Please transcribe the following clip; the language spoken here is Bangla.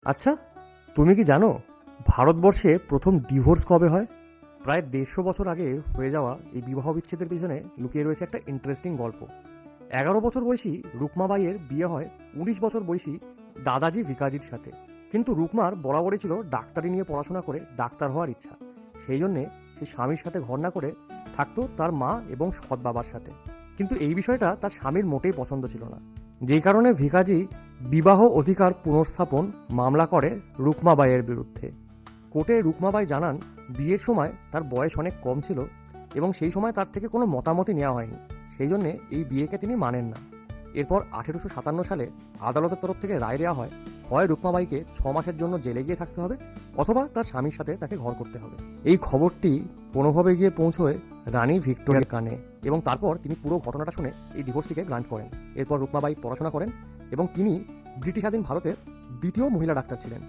আচ্ছা, তুমি কি জানো ভারতবর্ষে প্রথম ডিভোর্স কবে হয়? প্রায় 150 বছর আগে হয়ে যাওয়া এই বিবাহ বিচ্ছেদের পিছনে লুকিয়ে রয়েছে একটা ইন্টারেস্টিং গল্প। 11 বছর বয়সী রুকমাবাইয়ের বিয়ে হয় 19 বছর বয়সী দাদাজি ভিকাজির সাথে। কিন্তু রুকমার বরাবরই ছিল ডাক্তারি নিয়ে পড়াশোনা করে ডাক্তার হওয়ার ইচ্ছা। সেই জন্যে সে স্বামীর সাথে ঘর না করে থাকতো তার মা এবং সৎ বাবার সাথে। কিন্তু এই বিষয়টা তার স্বামীর মোটেই পছন্দ ছিল না, যেই কারণে ভিকাজি বিবাহ অধিকার পুনর্স্থাপন মামলা করে রুকমাবাইয়ের বিরুদ্ধে। কোর্টে রুকমাবাই জানান বিয়ের সময় তার বয়স অনেক কম ছিল এবং সেই সময় তার থেকে কোনো মতামতই নেওয়া হয়নি, সেই জন্যে এই বিয়েকে তিনি মানেন না। এরপর 1857 সালে আদালতের তরফ থেকে রায় দেওয়া হয়, হয় রুকমাবাইকে 6 মাসের জন্য জেলে গিয়ে থাকতে হবে অথবা তার স্বামীর সাথে তাকে ঘর করতে হবে। এই খবরটি কোনোভাবে গিয়ে পৌঁছয় রানী ভিক্টোরিয়ার কানে এবং তারপর তিনি পুরো ঘটনাটা শুনে এই ডিভোর্সটিকে গ্রান্ট করেন। এরপর রুকমাবাই পড়াশোনা করেন এবং তিনি ব্রিটিশাধীন ভারতের দ্বিতীয় মহিলা ডাক্তার ছিলেন।